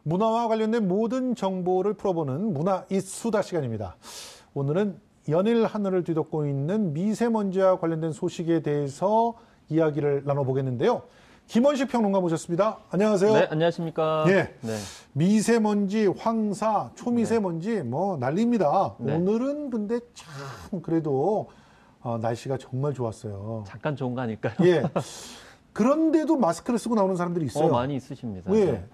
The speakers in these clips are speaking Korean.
문화와 관련된 모든 정보를 풀어보는 문화 이수다 시간입니다. 오늘은 연일 하늘을 뒤덮고 있는 미세먼지와 관련된 소식에 대해서 이야기를 나눠보겠는데요. 김원식 평론가 모셨습니다. 안녕하세요. 네, 안녕하십니까. 예. 네. 미세먼지, 황사, 초미세먼지 뭐 난리입니다. 네. 오늘은 근데 참 그래도 날씨가 정말 좋았어요. 잠깐 좋은 거 아닐까요? 예. 그런데도 마스크를 쓰고 나오는 사람들이 있어요. 많이 있으십니다. 예. 네.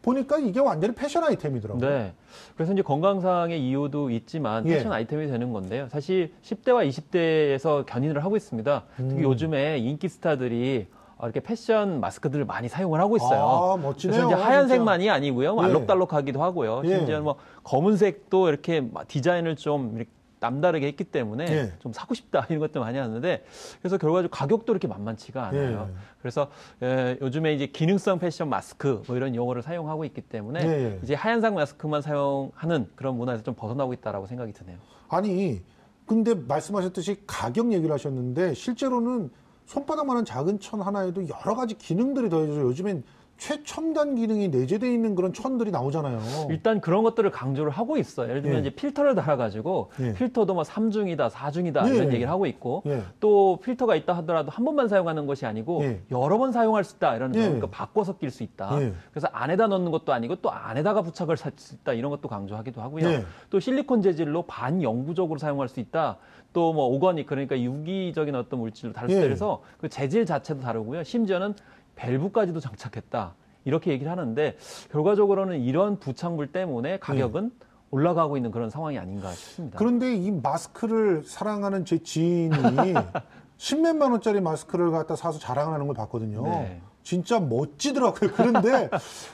보니까 이게 완전히 패션 아이템이더라고요. 네. 그래서 이제 건강상의 이유도 있지만 예. 패션 아이템이 되는 건데요. 사실 10대와 20대에서 견인을 하고 있습니다. 특히 요즘에 인기 스타들이 이렇게 패션 마스크들을 많이 사용을 하고 있어요. 아, 멋지네요. 그래서 이제 하얀색만이 진짜. 아니고요. 예. 알록달록하기도 하고요. 예. 심지어 뭐 검은색도 이렇게 디자인을 좀 이렇게 남다르게 했기 때문에 예. 좀 사고 싶다 이런 것도 많이 하는데 그래서 결과적으로 가격도 이렇게 만만치가 않아요. 예. 그래서 요즘에 이제 기능성 패션 마스크 뭐 이런 용어를 사용하고 있기 때문에 예. 이제 하얀색 마스크만 사용하는 그런 문화에서 좀 벗어나고 있다라고 생각이 드네요. 아니, 근데 말씀하셨듯이 가격 얘기를 하셨는데 실제로는 손바닥만한 작은 천 하나에도 여러 가지 기능들이 더해져서 요즘엔 최첨단 기능이 내재되어 있는 그런 천들이 나오잖아요. 일단 그런 것들을 강조를 하고 있어요. 예를 들면 예. 이제 필터를 달아가지고 예. 필터도 뭐 3중이다, 4중이다 예. 이런 얘기를 하고 있고 예. 또 필터가 있다 하더라도 한 번만 사용하는 것이 아니고 예. 여러 번 사용할 수 있다 이런 거. 예. 그러니까 바꿔서 낄 수 있다. 예. 그래서 안에다 넣는 것도 아니고 또 안에다가 부착을 할 수 있다 이런 것도 강조하기도 하고요. 예. 또 실리콘 재질로 반영구적으로 사용할 수 있다. 또 뭐 오거닉 그러니까 유기적인 어떤 물질로 다룰 수 있다. 예. 그래서 그 재질 자체도 다르고요. 심지어는 밸브까지도 장착했다. 이렇게 얘기를 하는데 결과적으로는 이런 부착물 때문에 가격은 올라가고 있는 그런 상황이 아닌가 싶습니다. 그런데 이 마스크를 사랑하는 제 지인이 10몇만 원짜리 마스크를 갖다 사서 자랑하는 걸 봤거든요. 네. 진짜 멋지더라고요.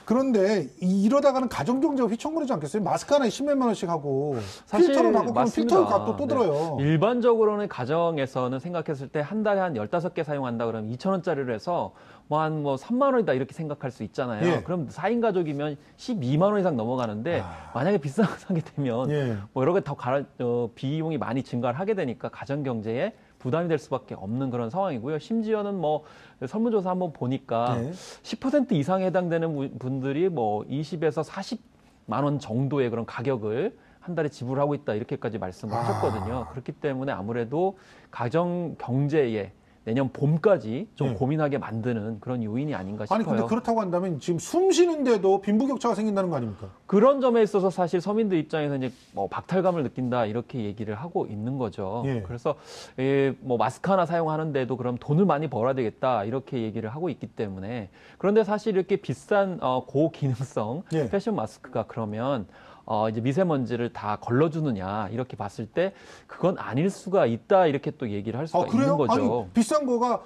그런데 이러다가는 가정 경제가 휘청거리지 않겠어요? 마스크 하나에 10몇만 원씩 하고 필터를 바꾸면 필터 값도 또 들어요. 네. 일반적으로는 가정에서는 생각했을 때 한 달에 한 15개 사용한다 그러면 2,000원짜리를 해서 뭐 한 3만 원이다 이렇게 생각할 수 있잖아요. 예. 그럼 4인 가족이면 12만 원 이상 넘어가는데 만약에 비싼 거 사게 되면 예. 뭐 여러 개 더 비용이 많이 증가를 하게 되니까 가정 경제에 부담이 될 수밖에 없는 그런 상황이고요. 심지어는 뭐 설문조사 한번 보니까 네. 10% 이상에 해당되는 분들이 뭐 20에서 40만 원 정도의 그런 가격을 한 달에 지불하고 있다 이렇게까지 말씀을 하셨거든요. 그렇기 때문에 아무래도 가정 경제에 내년 봄까지 좀 고민하게 만드는 그런 요인이 아닌가 싶어요. 아니 근데 그렇다고 한다면 지금 숨 쉬는데도 빈부격차가 생긴다는 거 아닙니까? 그런 점에 있어서 사실 서민들 입장에서 이제 뭐 박탈감을 느낀다 이렇게 얘기를 하고 있는 거죠. 예. 그래서 뭐 마스크 하나 사용하는데도 그럼 돈을 많이 벌어야 되겠다 이렇게 얘기를 하고 있기 때문에 그런데 사실 이렇게 비싼 고기능성 예. 패션 마스크가 그러면 이제 미세먼지를 다 걸러주느냐 이렇게 봤을 때 그건 아닐 수가 있다 이렇게 또 얘기를 할 수가 있는 거죠. 아니 비싼 거가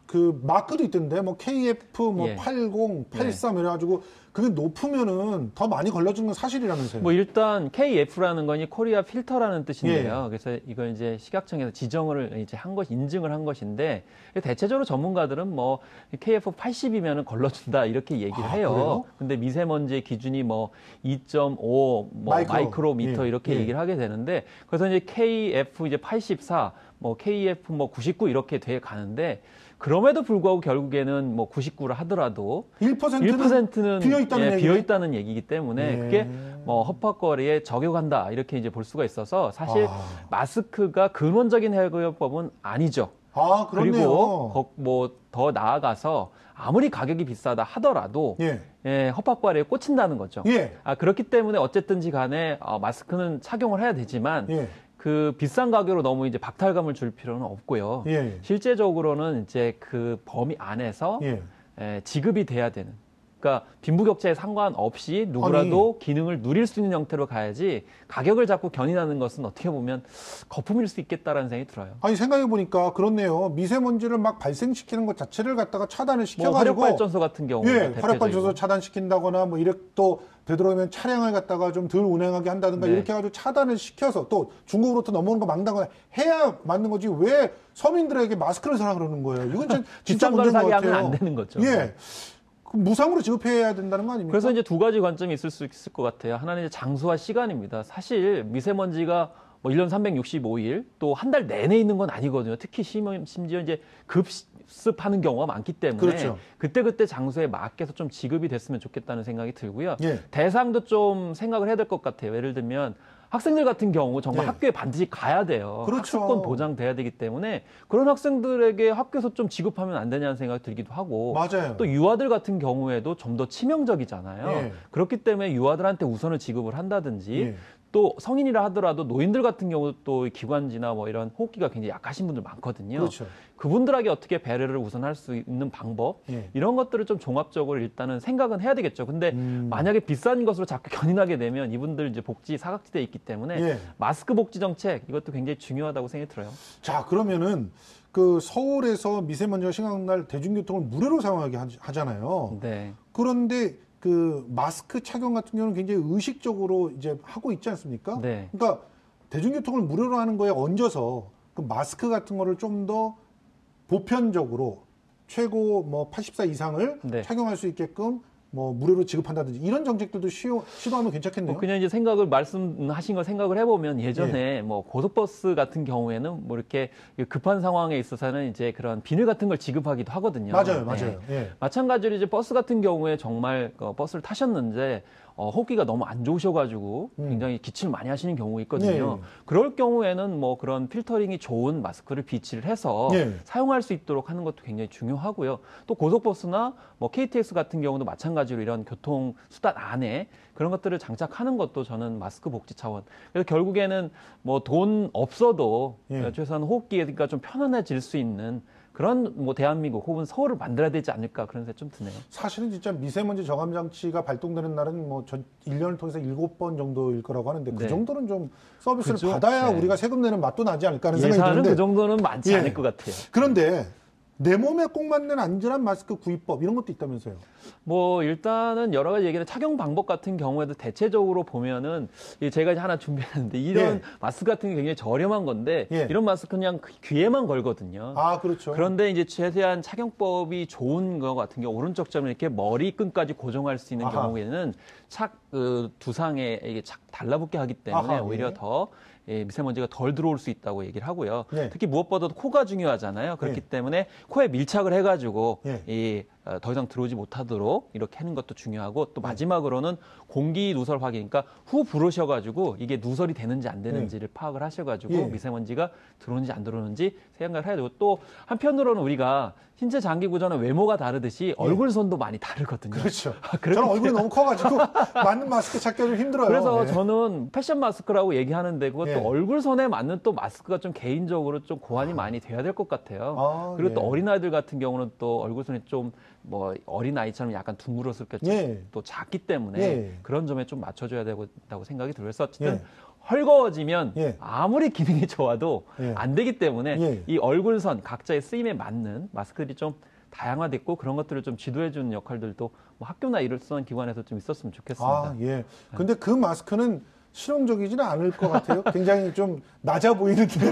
그 마크도 있던데 뭐 KF 예. 80, 83 이래가지고 그게 높으면은 더 많이 걸러주는 건 사실이라면서요. 뭐 일단 KF라는 거니 코리아 필터라는 뜻인데요. 예. 그래서 이걸 이제 식약청에서 지정을 이제 인증을 한 것인데 대체적으로 전문가들은 뭐 KF 80이면은 걸러준다 이렇게 얘기를 해요. 그래요? 근데 미세먼지의 기준이 뭐 2.5 마이크로미터 예. 이렇게 예. 얘기를 하게 되는데 그래서 이제 KF 이제 84, 뭐 KF 뭐 99 이렇게 돼 가는데 그럼에도 불구하고 결국에는 뭐 99를 하더라도 1%는 비어있다는 얘기이기 때문에 예. 그게 뭐 허파거리에 적용한다 이렇게 이제 볼 수가 있어서 사실 마스크가 근원적인 해결법은 아니죠. 아, 그렇네요. 그리고 뭐 더 나아가서 아무리 가격이 비싸다 하더라도 예. 허파과리에 꽂힌다는 거죠. 예. 그렇기 때문에 어쨌든지 간에 마스크는 착용을 해야 되지만 예. 그 비싼 가격으로 너무 이제 박탈감을 줄 필요는 없고요. 예. 실제적으로는 이제 그 범위 안에서 예. 지급이 돼야 되는. 그러니까 빈부격차에 상관없이 누구라도 기능을 누릴 수 있는 형태로 가야지 가격을 자꾸 견인하는 것은 어떻게 보면 거품일 수 있겠다라는 생각이 들어요. 아니 생각해 보니까 그렇네요. 미세먼지를 막 발생시키는 것 자체를 갖다가 차단을 시켜가지고 뭐 화력발전소 같은 경우 화력발전소 차단시킨다거나 뭐 이렇게 또 되도록이면 차량을 갖다가 좀 덜 운행하게 한다든가 이렇게 해가지고 차단을 시켜서 또 중국으로부터 넘어오는 거 막다거나 해야 맞는 거지 왜 서민들에게 마스크를 사라 그러는 거예요. 이건 진짜 문제인 것 같아요. 하면 안 되는 거죠. 예. 무상으로 지급해야 된다는 거 아닙니까? 그래서 이제 두 가지 관점이 있을 수 있을 것 같아요. 하나는 이제 장소와 시간입니다. 사실 미세먼지가 뭐 1년 365일 또 한 달 내내 있는 건 아니거든요. 특히 심지어 이제 급습하는 경우가 많기 때문에 그렇죠. 그때그때 장소에 맞게서 좀 지급이 됐으면 좋겠다는 생각이 들고요. 예. 대상도 좀 생각을 해야 될 것 같아요. 예를 들면 학생들 같은 경우 정말 네. 학교에 반드시 가야 돼요. 그렇죠. 학습권 보장돼야 되기 때문에 그런 학생들에게 학교에서 좀 지급하면 안 되냐는 생각이 들기도 하고 맞아요. 또 유아들 같은 경우에도 좀 더 치명적이잖아요. 예. 그렇기 때문에 유아들한테 우선을 지급을 한다든지 예. 또 성인이라 하더라도 노인들 같은 경우도 또 기관지나 뭐 이런 호흡기가 굉장히 약하신 분들 많거든요. 그렇죠. 그분들에게 어떻게 배려를 우선할 수 있는 방법 예. 이런 것들을 좀 종합적으로 일단은 생각은 해야 되겠죠. 근데 만약에 비싼 것으로 자꾸 견인하게 되면 이분들 이제 복지 사각지대에 있기 때문에 예. 마스크 복지 정책 이것도 굉장히 중요하다고 생각이 들어요. 자, 그러면은 그 서울에서 미세먼지가 심각한 날 대중교통을 무료로 사용하게 하잖아요. 네. 그런데 그 마스크 착용 같은 경우는 굉장히 의식적으로 이제 하고 있지 않습니까? 네. 그러니까 대중교통을 무료로 하는 거에 얹어서 그 마스크 같은 거를 좀 더 보편적으로 최고 뭐 80세 이상을 네. 착용할 수 있게끔 뭐 무료로 지급한다든지 이런 정책들도 시도하면 괜찮겠네요. 그냥 이제 생각을 말씀하신 걸 생각을 해보면 예전에 뭐 고속버스 같은 경우에는 뭐 이렇게 급한 상황에 있어서는 이제 그런 비닐 같은 걸 지급하기도 하거든요. 맞아요, 네. 맞아요. 예. 마찬가지로 이제 버스 같은 경우에 정말 버스를 타셨는데 호흡기가 너무 안 좋으셔가지고 굉장히 기침을 많이 하시는 경우가 있거든요. 예. 그럴 경우에는 뭐 그런 필터링이 좋은 마스크를 비치를 해서 예. 사용할 수 있도록 하는 것도 굉장히 중요하고요. 또 고속버스나 뭐 KTX 같은 경우도 마찬가지로 이런 교통 수단 안에 그런 것들을 장착하는 것도 저는 마스크 복지 차원. 그래서 결국에는 뭐 돈 없어도 예. 최소한 호흡기가 좀 편안해질 수 있는 그런 뭐 대한민국 혹은 서울을 만들어야 되지 않을까 그런 생각이 좀 드네요. 사실은 진짜 미세먼지 저감 장치가 발동되는 날은 뭐 전 1년을 통해서 7번 정도일 거라고 하는데 그 네. 정도는 좀 서비스를 그죠? 받아야 네. 우리가 세금 내는 맛도 나지 않을까 하는 생각이 예산은 드는데 그 정도는 많지 예. 않을 것 같아요. 그런데 내 몸에 꼭 맞는 안전한 마스크 구입법 이런 것도 있다면서요? 뭐 일단은 여러 가지 얘기는 착용 방법 같은 경우에도 대체적으로 보면은 제가 이제 하나 준비했는데 이런 예. 마스크 같은 게 굉장히 저렴한 건데 예. 이런 마스크 그냥 귀에만 걸거든요. 아, 그렇죠. 그런데 이제 최대한 착용법이 좋은 거 같은 경우 오른쪽 점을 이렇게 머리끈까지 고정할 수 있는 아하. 경우에는 두상에 이게 달라붙게 하기 때문에 아하, 오히려 예. 더 미세먼지가 덜 들어올 수 있다고 얘기를 하고요. 네. 특히 무엇보다도 코가 중요하잖아요. 그렇기 예. 때문에 코에 밀착을 해가지고 예. 더 이상 들어오지 못하도록 이렇게 하는 것도 중요하고 네. 또 마지막으로는 공기 누설 확인, 그러니까 후 부르셔가지고 이게 누설이 되는지 안 되는지를 파악을 하셔가지고 예. 미세먼지가 들어오는지 안 들어오는지 생각을 해야 되고 또 한편으로는 우리가 신체 장기 구조는 외모가 다르듯이 얼굴선도 많이 다르거든요. 그렇죠. 그렇기 저는 얼굴이 너무 커가지고 맞는 마스크 찾기가 좀 힘들어요. 그래서 네. 저는 패션 마스크라고 얘기하는데 그것도 예. 얼굴선에 맞는 또 마스크가 좀 개인적으로 좀 고안이 많이 돼야 될 것 같아요. 아, 그리고 예. 또 어린아이들 같은 경우는 또 얼굴선이 좀 뭐 어린아이처럼 약간 둥그렇을까 예. 또 작기 때문에 예. 그런 점에 좀 맞춰줘야 된다고 생각이 들어요. 그래서 어쨌든 예. 헐거워지면 예. 아무리 기능이 좋아도 예. 안 되기 때문에 예. 이 얼굴선 각자의 쓰임에 맞는 마스크들이 좀 다양화됐고 그런 것들을 좀 지도해주는 역할들도 뭐 학교나 이런 기관에서 좀 있었으면 좋겠습니다. 아, 예. 근데 그 마스크는 실용적이지는 않을 것 같아요. 굉장히 좀 낮아 보이는데요.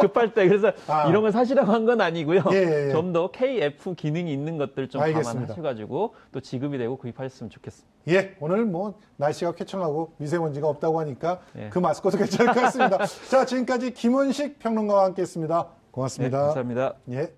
급할 때 그래서 아. 이런 걸 사시라고 한 건 아니고요. 예, 예, 예. 좀 더 KF 기능이 있는 것들 좀 알겠습니다. 감안하셔가지고 또 지급이 되고 구입하셨으면 좋겠습니다. 예, 오늘 뭐 날씨가 쾌청하고 미세먼지가 없다고 하니까 예. 그 마스크도 괜찮을 것 같습니다. 자, 지금까지 김원식 평론가와 함께했습니다. 네, 고맙습니다. 감사합니다. 예.